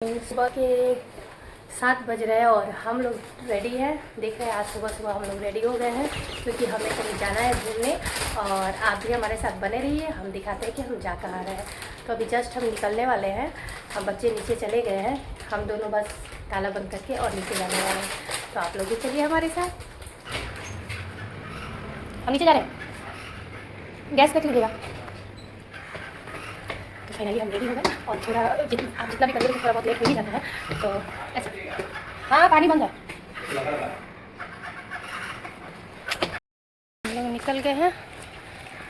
सुबह के 7 बज रहे हैं और हम लोग रेडी हैं। देख रहे हैं आज सुबह सुबह हम लोग रेडी हो गए हैं क्योंकि हमें कहीं जाना है घूमने और आप भी हमारे साथ बने रहिए। हम दिखाते हैं कि हम जा कहाँ रहे हैं। तो अभी जस्ट हम निकलने वाले हैं। हम बच्चे नीचे चले गए हैं, हम दोनों बस ताला बंद करके और नीचे जाने वाले हैं। तो आप लोग भी चलिए हमारे साथ। हम नीचे जा रहे हैं, गैस कट लीजिएगा। तो फाइनली हम रेडी हो गए और थोड़ा आप जितना भी करिए थोड़ा बहुत लेट हो ही जाता है। तो ऐसा हाँ पानी बंद है। हम लोग निकल गए हैं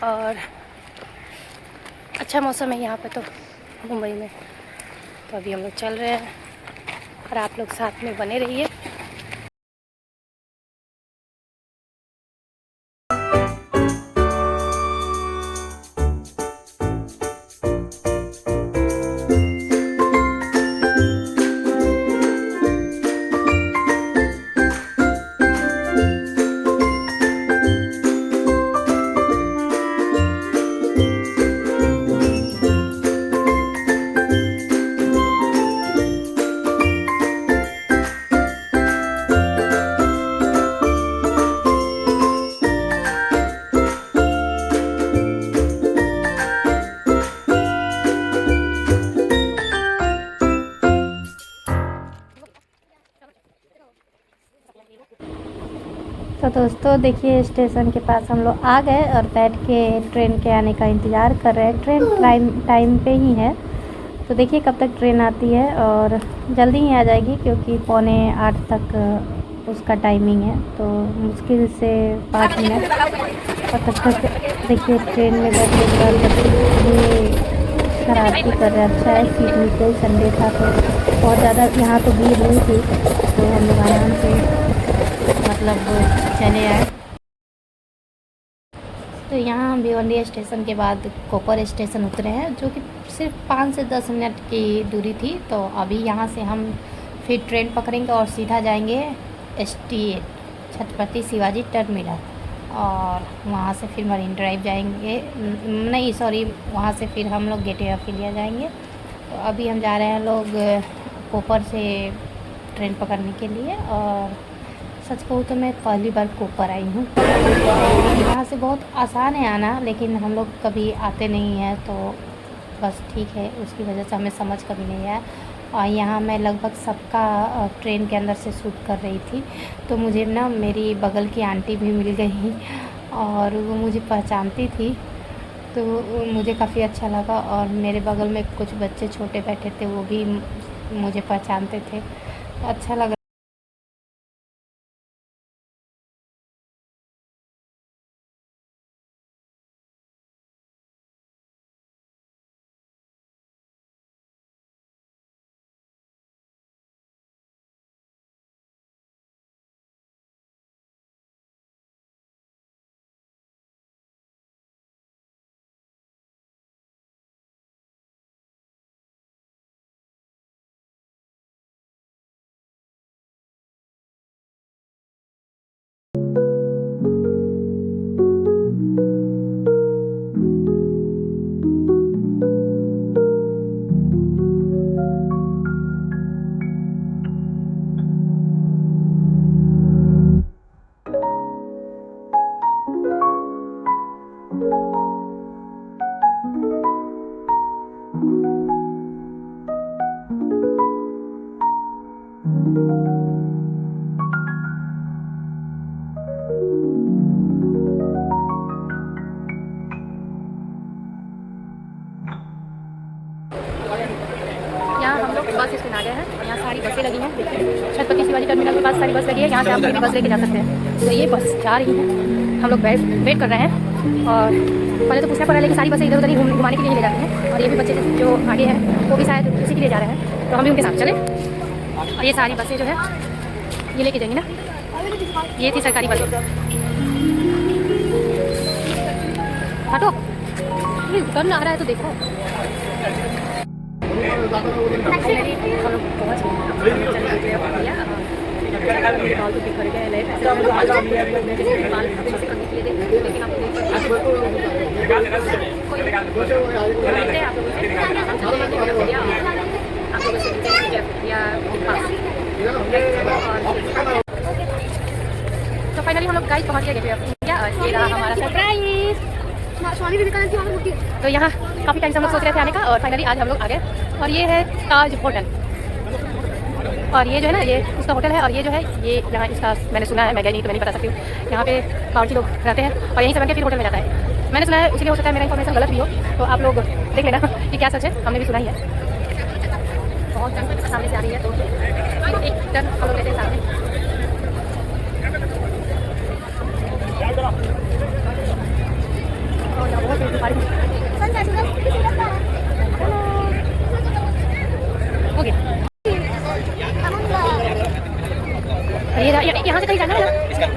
और अच्छा मौसम है यहाँ पे तो मुंबई में। तो अभी हम लोग चल रहे हैं और आप लोग साथ में बने रहिए। तो दोस्तों देखिए स्टेशन के पास हम लोग आ गए और बैठ के ट्रेन के आने का इंतज़ार कर रहे हैं। ट्रेन टाइम पे ही है तो देखिए कब तक ट्रेन आती है और जल्दी ही आ जाएगी क्योंकि 7:45 तक उसका टाइमिंग है। तो मुश्किल से 5 मिनट और तब तक देखिए ट्रेन में बैठने के बाद बच्चे शरारती कर रहे हैं। अच्छा है सीट निकल संडे था तो बहुत ज़्यादा यहाँ तो भीड़ नहीं थी तो हम लोग आराम से मतलब चले आए। तो यहाँ हम भिवंडी स्टेशन के बाद कोपर स्टेशन उतरे हैं जो कि सिर्फ 5 से 10 मिनट की दूरी थी। तो अभी यहाँ से हम फिर ट्रेन पकड़ेंगे और सीधा जाएंगे ST छत्रपति शिवाजी टर्मिनल और वहाँ से फिर मरीन ड्राइव जाएंगे। नहीं सॉरी, वहाँ से फिर हम लोग गेटवे ऑफ इंडिया जाएंगे। तो अभी हम जा रहे हैं लोग कोपर से ट्रेन पकड़ने के लिए। और सच कहूँ तो मैं पहली बार कोपर आई हूँ। यहाँ से बहुत आसान है आना, लेकिन हम लोग कभी आते नहीं हैं तो बस ठीक है, उसकी वजह से हमें समझ कभी नहीं आया। और यहाँ मैं लगभग सबका ट्रेन के अंदर से शूट कर रही थी तो मुझे ना मेरी बगल की आंटी भी मिल गई और वो मुझे पहचानती थी तो मुझे काफ़ी अच्छा लगा। और मेरे बगल में कुछ बच्चे छोटे बैठे थे वो भी मुझे पहचानते थे, तो अच्छा लगा। यहाँ हम लोग बस स्टैंड आ गए हैं। यहाँ सारी बसें लगी हैं, छत्रपति शिवाजी टर्मिनल के पास सारी बस लगी है। यहाँ से आप अपनी बस लेके जा सकते हैं। तो ये बस जा रही है, हम लोग वेट कर रहे हैं। और पहले तो पूछना पड़ा लेकिन सारी बसें इधर उधर ही घुमाने के लिए ले जाती हैं। और ये भी बच्चे जो आगे हैं वो भी शायद उसी के लिए जा रहे हैं, तो हम भी उनके साथ चले। और ये सारी बसें जो है ये लेके जाएंगी ना, ये थी सरकारी बस। हटो, ये टर्न आ रहा है तो देखो। हम लोग पहुँच गए। ये गेटवे ऑफ इंडिया और ये रहा हमारा सरप्राइज स्वामी विवेकानंद की वहाँ मूर्ति। तो यहाँ काफ़ी टाइम से हम लोग सोच रहे थे आने का और फाइनली आज हम लोग आ गए। और ये है ताज होटल, और ये जो है ना, ये उसका होटल है। और ये जो है, ये यहाँ इसका मैंने सुना है, मैं गई नहीं तो मैं नहीं बता सकती हूँ। यहाँ पे बावर्ची लोग रहते हैं और यहीं से बन के फिर होटल में जाता है। मैंने सुना है, इसलिए हो सकता है मेरा इन्फॉर्मेशन गलत भी हो, तो आप लोग देख लेना कि क्या सच है। हमने भी सुना ही है। बहुत सामने से आ रही है, तो एक टर्न हम लोग लेते हैं सामने। और यहाँ बहुत तेज बारिश हो गया। यहाँ से कहीं जाना है ना,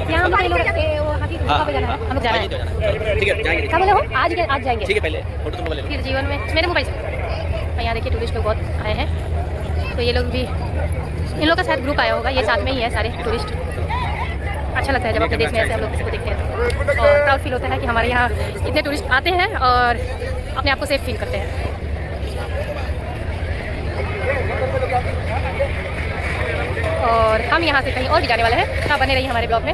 यहाँ हम लोग पे जाना है, हम लोग जाना है। ठीक है, जाएंगे। क्या बोले हो? आज जाएंगे। ठीक है, पहले फोटो तुम ले लो, फिर जीवन में मेरे मोबाइल से। यहाँ देखिए टूरिस्ट लोग बहुत आए हैं, तो ये लोग भी, इन लोग का शायद ग्रुप आया होगा, ये साथ में ही है सारे टूरिस्ट। अच्छा लगता है जब अपने देश में ऐसे हम लोग किसी को देखते हैं, और प्राउड फील होता है कि हमारे यहाँ इतने टूरिस्ट आते हैं और अपने आप को सेफ फील करते हैं। और हम यहाँ से कहीं और भी जाने वाले हैं, तो बने रहिए हमारे ब्लॉग में।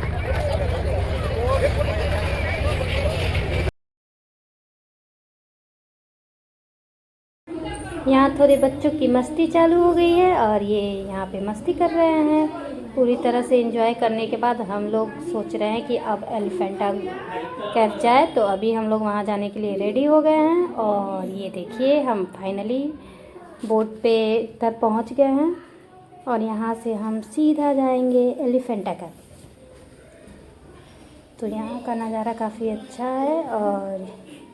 यहाँ थोड़े बच्चों की मस्ती चालू हो गई है और ये यहाँ पे मस्ती कर रहे हैं। पूरी तरह से एंजॉय करने के बाद हम लोग सोच रहे हैं कि अब एलिफेंटा कैफ जाए, तो अभी हम लोग वहाँ जाने के लिए रेडी हो गए हैं। और ये देखिए, हम फाइनली बोट पे तक पहुँच गए हैं और यहाँ से हम सीधा जाएंगे एलिफेंटा कैफ। तो यहाँ का नज़ारा काफ़ी अच्छा है और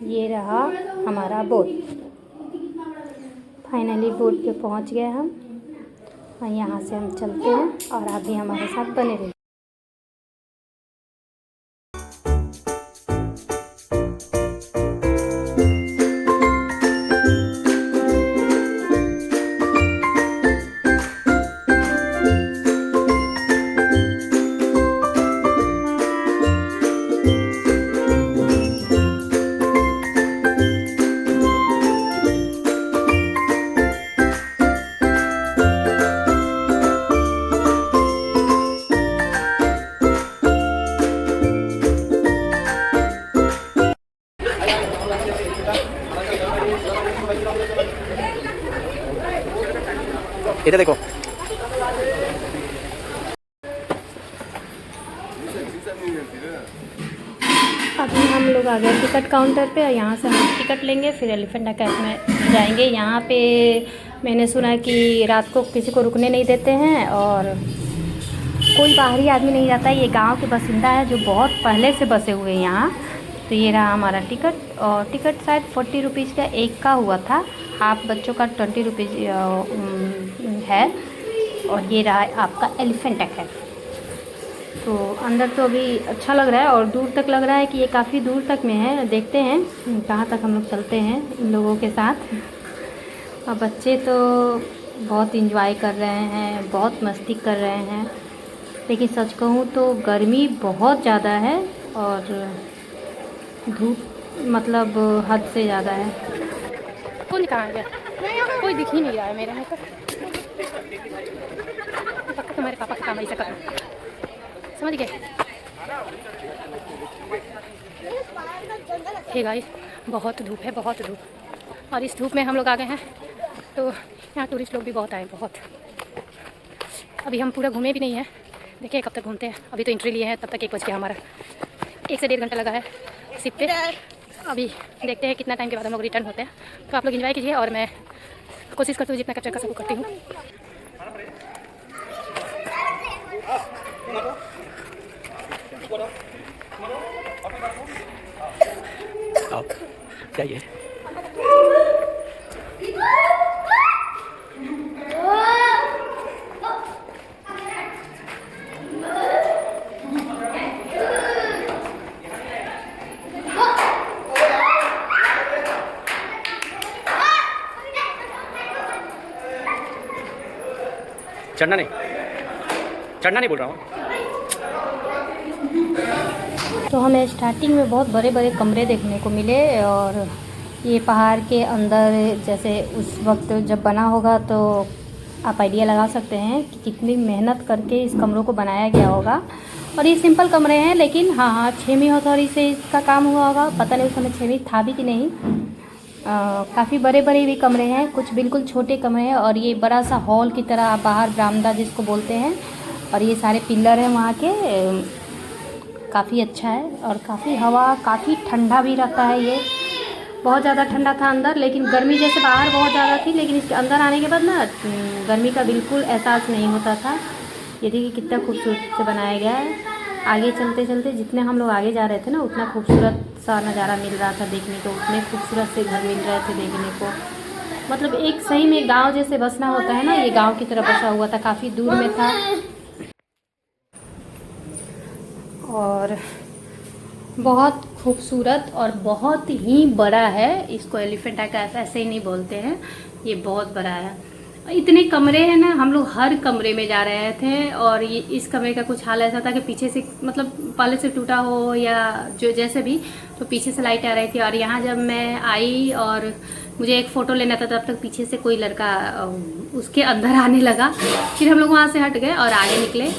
ये रहा हमारा बोट। फाइनली बोट पे पहुँच गए हम और यहाँ से हम चलते हैं और आप भी हमारे साथ बने रहिए। इधर देखो, अभी हम लोग आ गए टिकट काउंटर पे और यहाँ से हम टिकट लेंगे, फिर एलिफेंटा कैफ में जाएंगे। यहाँ पे मैंने सुना कि रात को किसी को रुकने नहीं देते हैं और कोई बाहरी आदमी नहीं जाता है। ये गांव के बासिंदा है जो बहुत पहले से बसे हुए हैं यहाँ। तो ये रहा हमारा टिकट, और टिकट शायद 40 रुपीज़ का एक का हुआ था, हाफ बच्चों का 20 रुपीज़ है। और ये रहा आपका एलिफेंटा कैफ। तो अंदर तो अभी अच्छा लग रहा है और दूर तक लग रहा है कि ये काफ़ी दूर तक में है। देखते हैं कहाँ तक हम लोग चलते हैं इन लोगों के साथ। और बच्चे तो बहुत इंजॉय कर रहे हैं, बहुत मस्ती कर रहे हैं। लेकिन सच कहूँ तो गर्मी बहुत ज़्यादा है और धूप मतलब हद से ज़्यादा है। कौन कहाँ गया? कोई दिख ही नहीं रहा है मेरे में। पक्का तुम्हारे पापा का काम ऐसा करो, समझ गए? हे गाइस, बहुत धूप है, बहुत धूप। और इस धूप में हम लोग आ गए हैं, तो यहाँ टूरिस्ट लोग भी बहुत आए, बहुत। अभी हम पूरा घूमे भी नहीं हैं, देखिए कब तक घूमते हैं। अभी तो एंट्री लिए हैं, तब तक 1 बज गया हमारा। 1 से 1.5 घंटा लगा है शिप पे। अभी देखते हैं कितना टाइम के बाद हम लोग रिटर्न होते हैं। तो आप लोग एंजॉय कीजिए और मैं कोशिश करती हूँ जितना कैप्चर कर सकूँ करती हूँ। चाहिए चढ़ना नहीं बोल रहा हूँ। तो हमें स्टार्टिंग में बहुत बड़े बड़े कमरे देखने को मिले और ये पहाड़ के अंदर जैसे उस वक्त जब बना होगा, तो आप आइडिया लगा सकते हैं कि कितनी मेहनत करके इस कमरों को बनाया गया होगा। और ये सिंपल कमरे हैं, लेकिन हाँ 6वीं हथौड़ी से इसका काम हुआ होगा, पता नहीं उस समय 6वीं था भी कि नहीं। काफ़ी बड़े बड़े भी कमरे हैं, कुछ बिल्कुल छोटे कमरे हैं, और ये बड़ा सा हॉल की तरह बाहर बरामदा जिसको बोलते हैं, और ये सारे पिलर हैं वहाँ के। काफ़ी अच्छा है और काफ़ी हवा, काफ़ी ठंडा भी रहता है ये। बहुत ज़्यादा ठंडा था अंदर, लेकिन गर्मी जैसे बाहर बहुत ज़्यादा थी, लेकिन इसके अंदर आने के बाद ना गर्मी का बिल्कुल एहसास नहीं होता था। ये देखिए कितना खूबसूरत से बनाया गया है। आगे चलते चलते जितने हम लोग आगे जा रहे थे ना, उतना खूबसूरत सा नज़ारा मिल रहा था देखने को, उतने खूबसूरत से घर मिल रहे थे देखने को। मतलब एक सही में गांव जैसे बसना होता है ना, ये गांव की तरह बसा हुआ था, काफ़ी दूर में था। और बहुत खूबसूरत और बहुत ही बड़ा है। इसको एलिफेंटा कैफ ऐसे ही नहीं बोलते हैं, ये बहुत बड़ा है। इतने कमरे हैं ना, हम लोग हर कमरे में जा रहे थे, और ये इस कमरे का कुछ हाल ऐसा था कि पीछे से मतलब पहले से टूटा हो या जो जैसे भी, तो पीछे से लाइट आ रही थी। और यहाँ जब मैं आई और मुझे एक फ़ोटो लेना था, तब तक पीछे से कोई लड़का उसके अंदर आने लगा। फिर हम लोग वहाँ से हट गए और आगे निकले।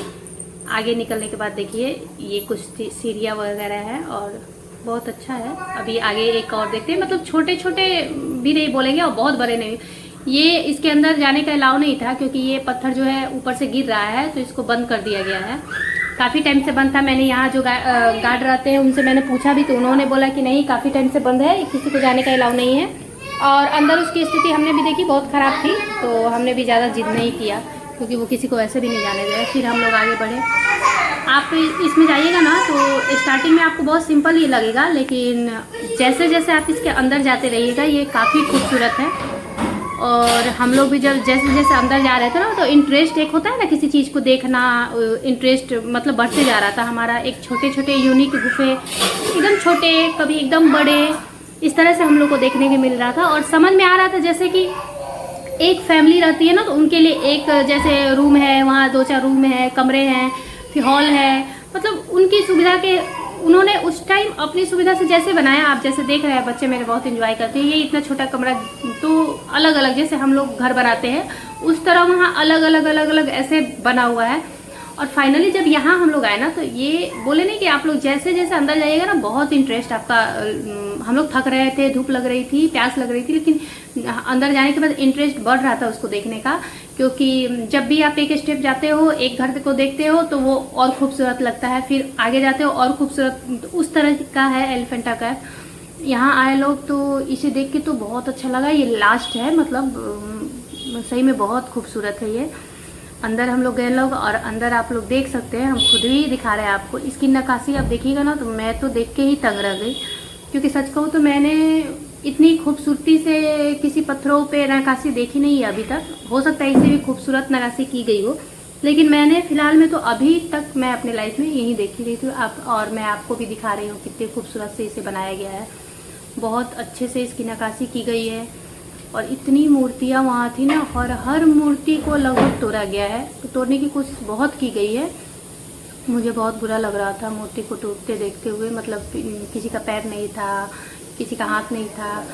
आगे निकलने के बाद देखिए ये कुछ सीढ़ियाँ वगैरह है और बहुत अच्छा है। अभी आगे एक और देखते हैं, मतलब छोटे छोटे भी नहीं बोलेंगे और बहुत बड़े नहीं। ये इसके अंदर जाने का अलाउ नहीं था, क्योंकि ये पत्थर जो है ऊपर से गिर रहा है, तो इसको बंद कर दिया गया है। काफ़ी टाइम से बंद था। मैंने यहाँ जो गार्ड रहते हैं उनसे मैंने पूछा भी, तो उन्होंने बोला कि नहीं, काफ़ी टाइम से बंद है, किसी को जाने का अलाउ नहीं है। और अंदर उसकी स्थिति हमने भी देखी, बहुत ख़राब थी, तो हमने भी ज़्यादा जिद नहीं किया, क्योंकि वो किसी को वैसे भी नहीं जाने दे। फिर हम लोग आगे बढ़े। आप इसमें जाइएगा ना, तो स्टार्टिंग में आपको बहुत सिंपल ही लगेगा, लेकिन जैसे जैसे आप इसके अंदर जाते रहिएगा, ये काफ़ी खूबसूरत है। और हम लोग भी जब जैसे जैसे अंदर जा रहे थे ना, तो इंटरेस्ट एक होता है ना किसी चीज़ को देखना, इंटरेस्ट मतलब बढ़ते जा रहा था हमारा। एक छोटे छोटे यूनिक गुफे, एकदम छोटे, कभी एकदम बड़े, इस तरह से हम लोग को देखने को मिल रहा था। और समझ में आ रहा था जैसे कि एक फैमिली रहती है ना, तो उनके लिए एक जैसे रूम है, वहाँ 2-4 रूम है, कमरे हैं, फिर हॉल है, मतलब उनकी सुविधा के उन्होंने उस टाइम अपनी सुविधा से जैसे बनाया। आप जैसे देख रहे हैं, बच्चे मेरे बहुत एंजॉय करते हैं। ये इतना छोटा कमरा, तो अलग अलग जैसे हम लोग घर बनाते हैं उस तरह वहाँ अलग अलग अलग अलग ऐसे बना हुआ है। और फाइनली जब यहाँ हम लोग आए ना, तो ये बोले नहीं कि आप लोग जैसे जैसे अंदर जाइएगा ना, बहुत इंटरेस्ट आपका। हम लोग थक रहे थे, धूप लग रही थी, प्यास लग रही थी, लेकिन अंदर जाने के बाद इंटरेस्ट बढ़ रहा था उसको देखने का। क्योंकि जब भी आप एक स्टेप जाते हो, एक घर को देखते हो, तो वो और खूबसूरत लगता है, फिर आगे जाते हो और खूबसूरत। उस तरह का है एलिफेंटा कैफ। यहाँ आए लोग तो इसे देख के तो बहुत अच्छा लगा। ये लास्ट है, मतलब सही में बहुत खूबसूरत है ये। अंदर हम लोग गए लोग, और अंदर आप लोग देख सकते हैं, हम खुद ही दिखा रहे हैं आपको। इसकी नक्काशी आप देखिएगा ना, तो मैं तो देख के ही तंग रह गई। क्योंकि सच कहूँ तो मैंने इतनी खूबसूरती से किसी पत्थरों पे नक्काशी देखी नहीं है अभी तक। हो सकता है इससे भी खूबसूरत नक्काशी की गई हो, लेकिन मैंने फिलहाल में तो अभी तक मैं अपने लाइफ में यही देखी रही थी। और मैं आपको भी दिखा रही हूँ कितने खूबसूरत से इसे बनाया गया है। बहुत अच्छे से इसकी नक्काशी की गई है। और इतनी मूर्तियाँ वहाँ थी ना, और हर मूर्ति को लगभग तोड़ा गया है, तो तोड़ने की कोशिश बहुत की गई है। मुझे बहुत बुरा लग रहा था मूर्ति को टूटते देखते हुए। मतलब किसी का पैर नहीं था, किसी का हाथ नहीं था,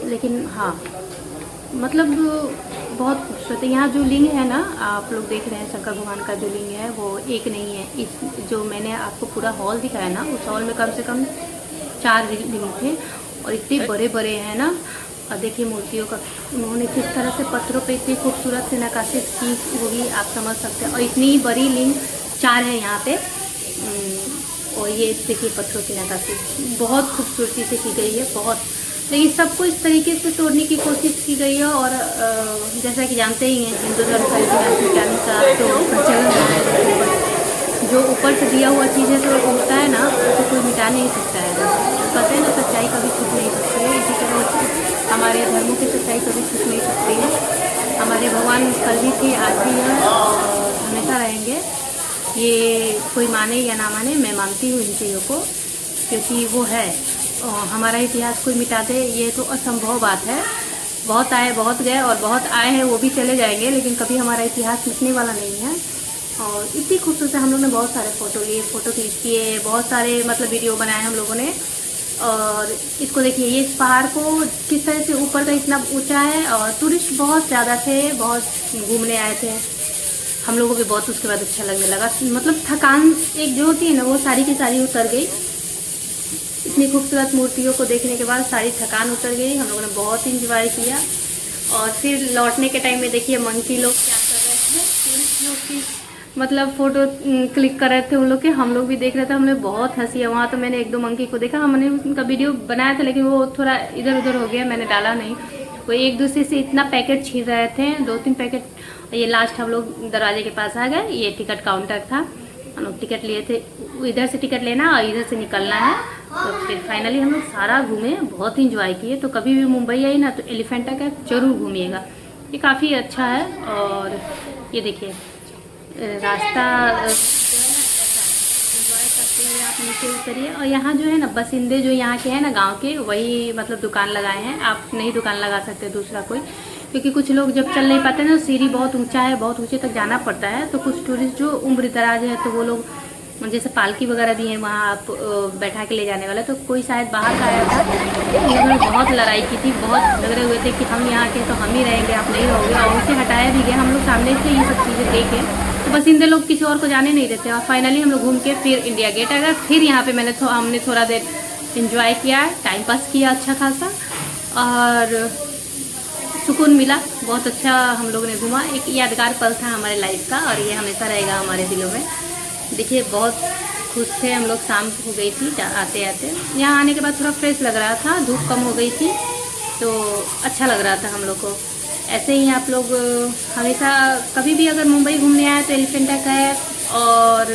लेकिन हाँ मतलब बहुत खूबसूरत है। यहाँ जो लिंग है ना, आप लोग देख रहे हैं, शंकर भगवान का जो लिंग है वो एक नहीं है। इस जो मैंने आपको पूरा हॉल दिखाया ना, उस हॉल में कम से कम 4 लिंग थे, और इतने बड़े बड़े हैं ना। और देखिए मूर्तियों का उन्होंने किस तरह से पत्थरों पे इतनी खूबसूरत से नक्काशी की होगी, आप समझ सकते हैं। और इतनी बड़ी लिंग 4 है यहाँ पे। और ये देखिए पत्थरों की नक्काशी बहुत खूबसूरती से की गई है, बहुत। लेकिन सबको इस तरीके से तोड़ने की कोशिश की गई है। और जैसा कि जानते ही हैं, हिंदू धर्म का इतिहास के अनुसार तो प्रचलन रहा है, जो ऊपर से दिया हुआ चीज़ है, तो होता है ना, तो कोई मिटा नहीं सकता है। कहते हैं ना, सच्चाई कभी छुप नहीं सकती है। इसी तरह हमारे धर्मों की सच्चाई कभी छुप नहीं सकती है। हमारे भगवान कल भी थे, आज भी हैं और हमेशा रहेंगे। ये कोई माने या ना माने, मैं मानती हूँ इन चीज़ों को, क्योंकि वो है। हमारा इतिहास कोई मिटा दे, ये तो असंभव बात है। बहुत आए, बहुत गए, और बहुत आए हैं वो भी चले जाएंगे, लेकिन कभी हमारा इतिहास मिटने वाला नहीं है। और इतनी खूबसूरत से हम लोग ने बहुत सारे फ़ोटो लिए, फ़ोटो क्लिक किए, बहुत सारे मतलब वीडियो बनाए हम लोगों ने। और इसको देखिए, ये इस पहाड़ को किस तरह से ऊपर का इतना ऊंचा है, और टूरिस्ट बहुत ज़्यादा थे, बहुत घूमने आए थे। हम लोगों को भी बहुत उसके बाद अच्छा लगने लगा। मतलब थकान एक जो होती है ना, वो सारी की सारी उतर गई। इतनी खूबसूरत मूर्तियों को देखने के बाद सारी थकान उतर गई। हम लोगों ने बहुत इंजॉय किया। और फिर लौटने के टाइम में देखिए मंकी लोग क्या कर रहे थे, टूरिस्ट लोग की मतलब फ़ोटो क्लिक कर रहे थे उन लोग के। हम लोग भी देख रहे थे, हमने बहुत हंसी है वहाँ। तो मैंने एक दो मंकी को देखा, हमने उनका वीडियो बनाया था लेकिन वो थोड़ा इधर उधर हो गया, मैंने डाला नहीं। वो एक दूसरे से इतना पैकेट छीन रहे थे, 2-3 पैकेट। ये लास्ट हम लोग दरवाजे के पास आ गए। ये टिकट काउंटर था, हम लोग टिकट लिए थे। इधर से टिकट लेना और इधर से निकलना है। तो फिर फाइनली हम लोग सारा घूमे, बहुत इंजॉय किए। तो कभी भी मुंबई आई ना तो एलिफेंटा का जरूर घूमिएगा, ये काफ़ी अच्छा है। और ये देखिए रास्ता इंजॉय करते हुए आप नीचे उतरिए। और यहाँ जो है ना बसिंदे जो यहाँ के हैं ना गांव के, वही मतलब दुकान लगाए हैं। आप नहीं दुकान लगा सकते दूसरा कोई, क्योंकि कुछ लोग जब चल नहीं पाते ना, सीढ़ी बहुत ऊंचा है, बहुत ऊंचे तक जाना पड़ता है। तो कुछ टूरिस्ट जो उम्र दराज है तो वो लोग जैसे पालकी वगैरह भी है वहाँ आप बैठा के ले जाने वाला। तो कोई शायद बाहर का आया था, उन्होंने बहुत लड़ाई की थी, बहुत झगड़े हुए थे कि हम यहाँ के तो हम ही रहेंगे, आप नहीं रहोगे। और उसे हटाया भी गया। हम लोग सामने से ये सब चीज़ें देखे तो बसिंदे लोग किसी और को जाने नहीं देते। और फाइनली हम लोग घूम के फिर इंडिया गेट आ गए। फिर यहाँ पे हमने थोड़ा देर इंजॉय किया, टाइम पास किया अच्छा खासा और सुकून मिला। बहुत अच्छा हम लोगों ने घूमा। एक यादगार पल था हमारे लाइफ का और ये हमेशा रहेगा हमारे दिलों में। देखिए बहुत खुश थे हम लोग। शाम हो गई थी आते आते। यहाँ आने के बाद थोड़ा फ्रेश लग रहा था, धूप कम हो गई थी तो अच्छा लग रहा था हम लोग को। ऐसे ही आप लोग हमेशा कभी भी अगर मुंबई घूमने आए तो एलिफेंटा कैफ और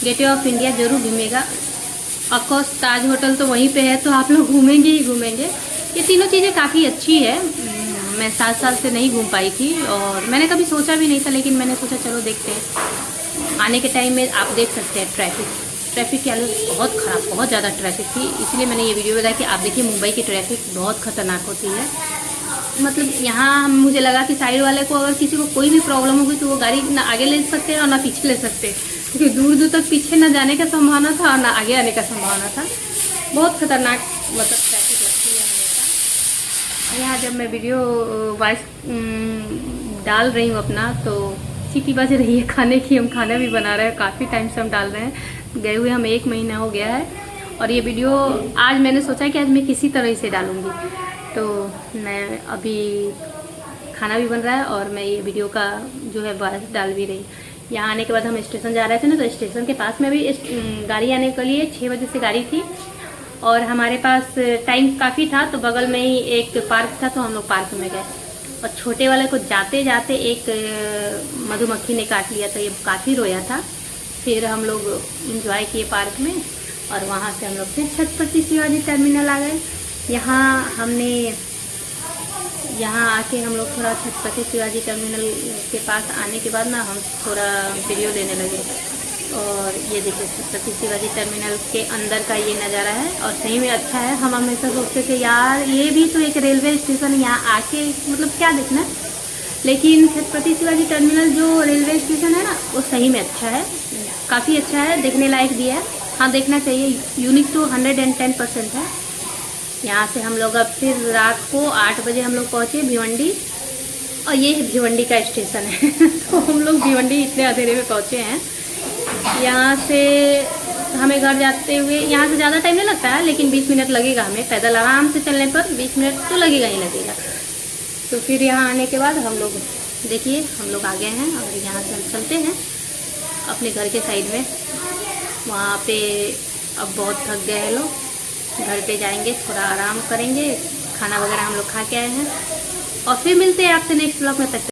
गेटवे ऑफ इंडिया ज़रूर घूमिएगा। ऑफकोर्स ताज होटल तो वहीं पे है, तो आप लोग घूमेंगे ही घूमेंगे। ये तीनों चीज़ें काफ़ी अच्छी है। मैं 7 साल से नहीं घूम पाई थी और मैंने कभी सोचा भी नहीं था, लेकिन मैंने सोचा चलो देखते हैं। आने के टाइम में आप देख सकते हैं ट्रैफिक की हालत बहुत ख़राब, बहुत ज़्यादा ट्रैफिक थी। इसलिए मैंने ये वीडियो बनाया कि आप देखिए मुंबई की ट्रैफिक बहुत ख़तरनाक होती है। मतलब यहाँ मुझे लगा कि साइड वाले को अगर किसी को कोई भी प्रॉब्लम होगी तो वो गाड़ी ना आगे ले सकते हैं और ना पीछे ले सकते, क्योंकि दूर दूर तक पीछे ना जाने का संभावना था और ना आगे आने का संभावना था। बहुत खतरनाक मतलब ट्रैफिक लगती है हमेशा। यहाँ जब मैं वीडियो वॉइस डाल रही हूँ अपना, तो सीटी बज रही है खाने की। हम खाना भी बना रहे हैं, काफ़ी टाइम से हम डाल रहे हैं, गए हुए हम 1 महीना हो गया है। और ये वीडियो आज मैंने सोचा कि आज मैं किसी तरह से डालूँगी, तो मैं अभी खाना भी बन रहा है और मैं ये वीडियो का जो है वॉइस डाल भी रही। यहाँ आने के बाद हम स्टेशन जा रहे थे ना, तो स्टेशन के पास में भी गाड़ी आने के लिए 6 बजे से गाड़ी थी और हमारे पास टाइम काफ़ी था। तो बगल में ही एक पार्क था, तो हम लोग पार्क में गए और छोटे वाले को जाते जाते एक मधुमक्खी ने काट लिया, तो ये काफ़ी रोया था। फिर हम लोग इंजॉय किए पार्क में और वहाँ से हम लोग फिर छत्रपति शिवाजी टर्मिनल आ गए। यहाँ आके हम लोग थोड़ा छत्रपति शिवाजी टर्मिनल के पास आने के बाद ना हम थोड़ा वीडियो लेने लगे। और ये देखिए छत्रपति शिवाजी टर्मिनल के अंदर का ये नज़ारा है और सही में अच्छा है। हम हमेशा सोचते थे यार ये भी तो एक रेलवे स्टेशन, यहाँ आके मतलब क्या देखना, लेकिन छत्रपति शिवाजी टर्मिनल जो रेलवे स्टेशन है ना, वो सही में अच्छा है, काफ़ी अच्छा है, देखने लायक भी है। हाँ देखना चाहिए, यूनिक तो 110% है। यहाँ से हम लोग अब फिर रात को 8 बजे हम लोग पहुँचे भिवंडी और ये भिवंडी का स्टेशन है तो हम लोग भिवंडी इतने अंधेरे में पहुँचे हैं। यहाँ से हमें घर जाते हुए यहाँ से ज़्यादा टाइम नहीं लगता है, लेकिन 20 मिनट लगेगा हमें पैदल आराम से चलने पर। 20 मिनट तो लगेगा ही लगेगा। तो फिर यहाँ आने के बाद हम लोग देखिए हम लोग आ गए हैं और यहाँ से हम चलते हैं अपने घर के साइड में। वहाँ पे अब बहुत थक गए हैं लोग, घर पे जाएंगे, थोड़ा आराम करेंगे, खाना वगैरह हम लोग खा के आए हैं और फिर मिलते हैं आपसे नेक्स्ट ब्लॉग में। तक